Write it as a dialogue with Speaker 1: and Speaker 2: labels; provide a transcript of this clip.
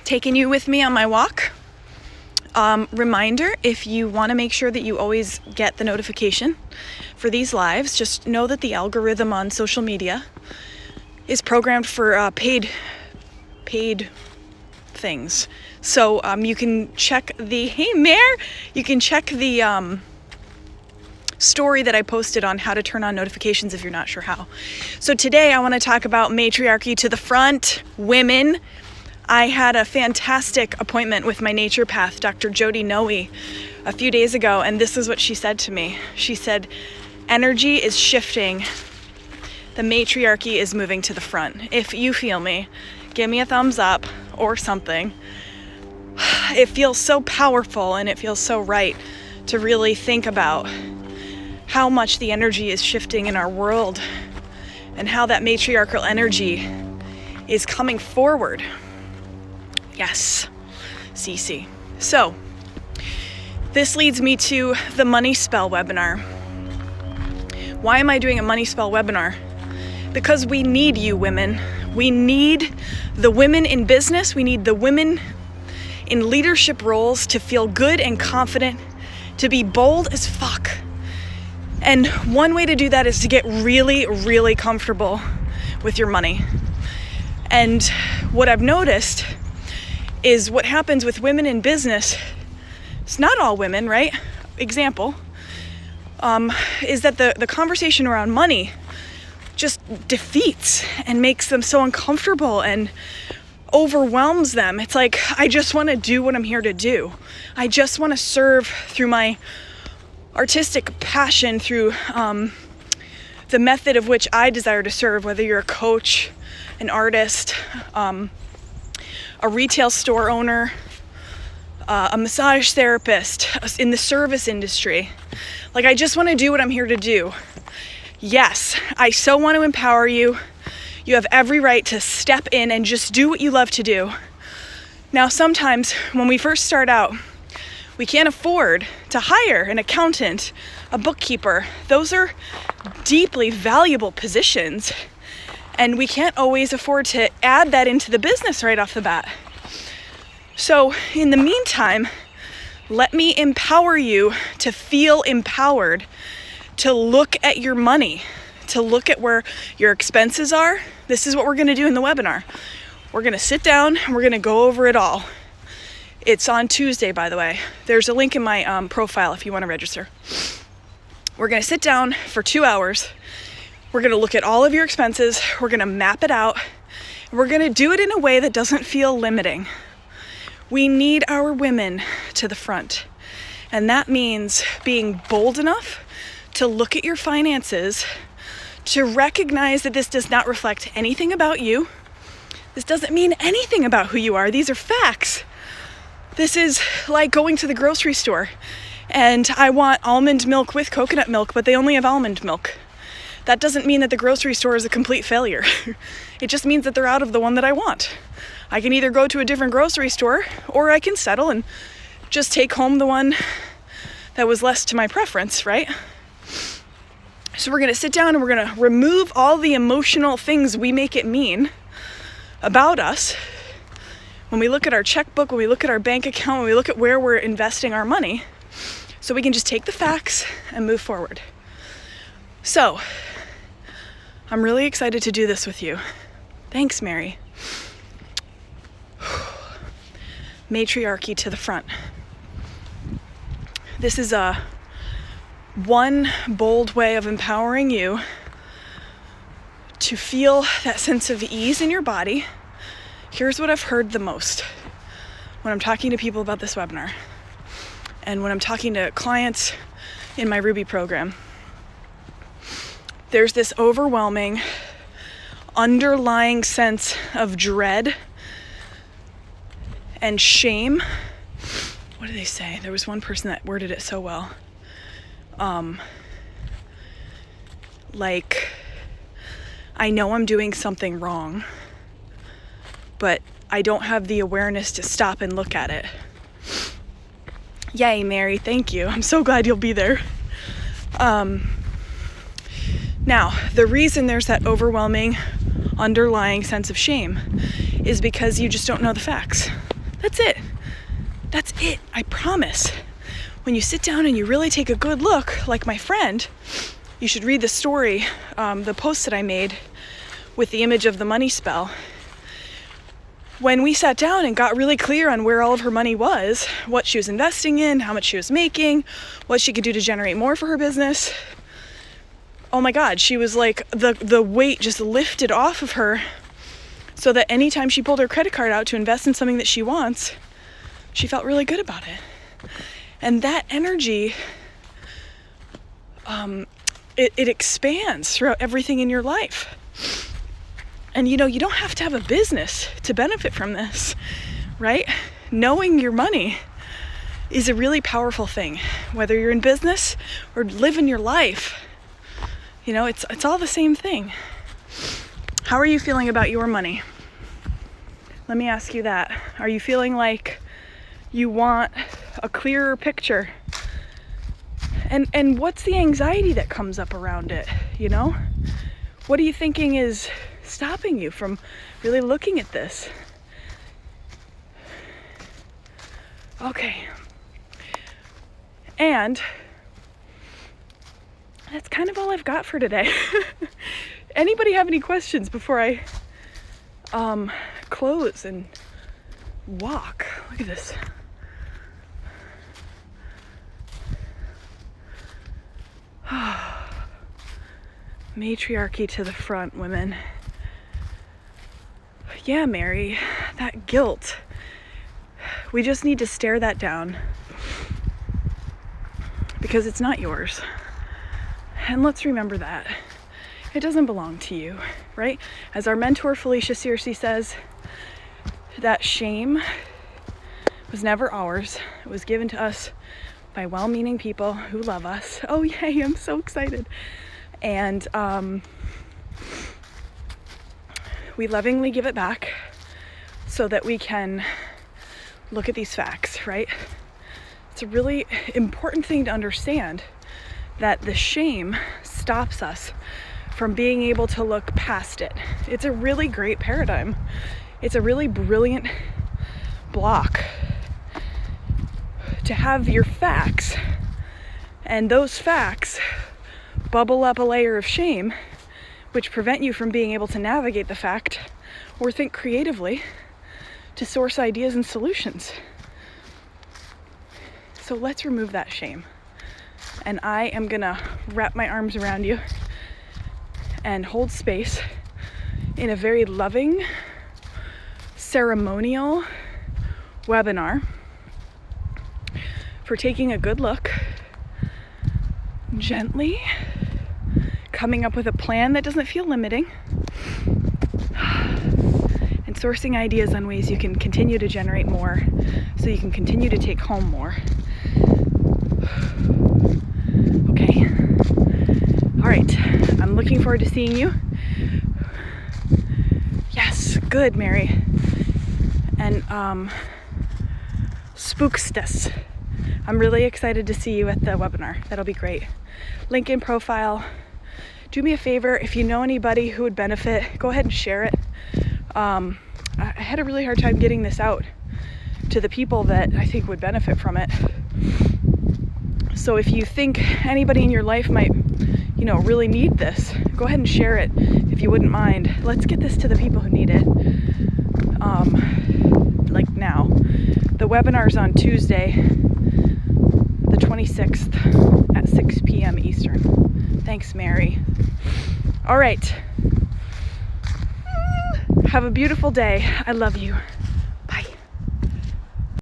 Speaker 1: taking you with me on my walk. Reminder, if you want to make sure that you always get the notification for these lives, just know that the algorithm on social media is programmed for paid things. So you can check the, hey Mare, you can check the story that I posted on how to turn on notifications if you're not sure how. So today I want to talk about matriarchy to the front, women. I had a fantastic appointment with my naturopath, Dr. Jody Noe, a few days ago, and this is what she said to me. She said, energy is shifting. The matriarchy is moving to the front. If you feel me, give me a thumbs up or something. It feels so powerful and it feels so right to really think about how much the energy is shifting in our world and how that matriarchal energy is coming forward. Yes, CC. So, this leads me to the Money Spell webinar. Why am I doing a Money Spell webinar? Because we need you women. We need the women in business. We need the women in leadership roles to feel good and confident, to be bold as fuck. And one way to do that is to get really, really comfortable with your money. And what I've noticed is what happens with women in business, it's not all women, right? Example, is that the conversation around money just defeats and makes them so uncomfortable and overwhelms them. It's like, I just want to do what I'm here to do. I just want to serve through my artistic passion, through the method of which I desire to serve, whether you're a coach, an artist, a retail store owner, a massage therapist, in the service industry. Like, I just want to do what I'm here to do. Yes, I so want to empower you. You have every right to step in and just do what you love to do. Now, sometimes when we first start out, we can't afford to hire an accountant, a bookkeeper. Those are deeply valuable positions. And we can't always afford to add that into the business right off the bat. So in the meantime, let me empower you to feel empowered, to look at your money, to look at where your expenses are. This is what we're going to do in the webinar. We're going to sit down and we're going to go over it all. It's on Tuesday, by the way. There's a link in my profile if you want to register. We're going to sit down for 2 hours. We're going to look at all of your expenses. We're going to map it out. We're going to do it in a way that doesn't feel limiting. We need our women to the front. And that means being bold enough to look at your finances, to recognize that this does not reflect anything about you. This doesn't mean anything about who you are. These are facts. This is like going to the grocery store and I want almond milk with coconut milk, but they only have almond milk. That doesn't mean that the grocery store is a complete failure. It just means that they're out of the one that I want. I can either go to a different grocery store or I can settle and just take home the one that was less to my preference, right? So we're going to sit down and we're going to remove all the emotional things we make it mean about us. When we look at our checkbook, when we look at our bank account, when we look at where we're investing our money, so we can just take the facts and move forward. So, I'm really excited to do this with you. Thanks, Mary. Matriarchy to the front. This is one bold way of empowering you to feel that sense of ease in your body. Here's what I've heard the most when I'm talking to people about this webinar and when I'm talking to clients in my Ruby program. There's this overwhelming, underlying sense of dread and shame. What do they say? There was one person that worded it so well. Like, I know I'm doing something wrong, but I don't have the awareness to stop and look at it. Yay, Mary, thank you. I'm so glad you'll be there. Now, the reason there's that overwhelming underlying sense of shame is because you just don't know the facts. That's it. That's it. I promise. When you sit down and you really take a good look, like my friend, you should read the story, the post that I made with the image of the money spell. When we sat down and got really clear on where all of her money was, what she was investing in, how much she was making, what she could do to generate more for her business, oh my God, she was like, the weight just lifted off of her, so that anytime she pulled her credit card out to invest in something that she wants, she felt really good about it. And that energy, it expands throughout everything in your life. And you don't have to have a business to benefit from this, right? Knowing your money is a really powerful thing, whether you're in business or living your life. It's all the same thing. How are you feeling about your money? Let me ask you that. Are you feeling like you want a clearer picture? And what's the anxiety that comes up around it, What are you thinking is stopping you from really looking at this? Okay. And that's kind of all I've got for today. Anybody have any questions before I close and walk? Look at this. Matriarchy to the front, women. Yeah, Mary, that guilt. We just need to stare that down, because it's not yours. And let's remember that. It doesn't belong to you, right? As our mentor Felicia Searcy says, that shame was never ours. It was given to us by well-meaning people who love us. Oh yay, I'm so excited. And we lovingly give it back so that we can look at these facts, right? It's a really important thing to understand, that the shame stops us from being able to look past it. It's a really great paradigm. It's a really brilliant block to have your facts, and those facts bubble up a layer of shame, which prevent you from being able to navigate the fact or think creatively to source ideas and solutions. So let's remove that shame. And I am gonna wrap my arms around you and hold space in a very loving, ceremonial webinar for taking a good look, gently coming up with a plan that doesn't feel limiting, and sourcing ideas on ways you can continue to generate more, so you can continue to take home more. Okay? All right. I'm looking forward to seeing you. Yes, good, Mary. And Spookstus. I'm really excited to see you at the webinar. That'll be great. Link in profile. Do me a favor, if you know anybody who would benefit, go ahead and share it. I had a really hard time getting this out to the people that I think would benefit from it. So if you think anybody in your life might, really need this, go ahead and share it if you wouldn't mind. Let's get this to the people who need it. Like now. The webinar's on Tuesday, the 26th at 6 p.m. Eastern. Thanks, Mary. All right. Have a beautiful day. I love you.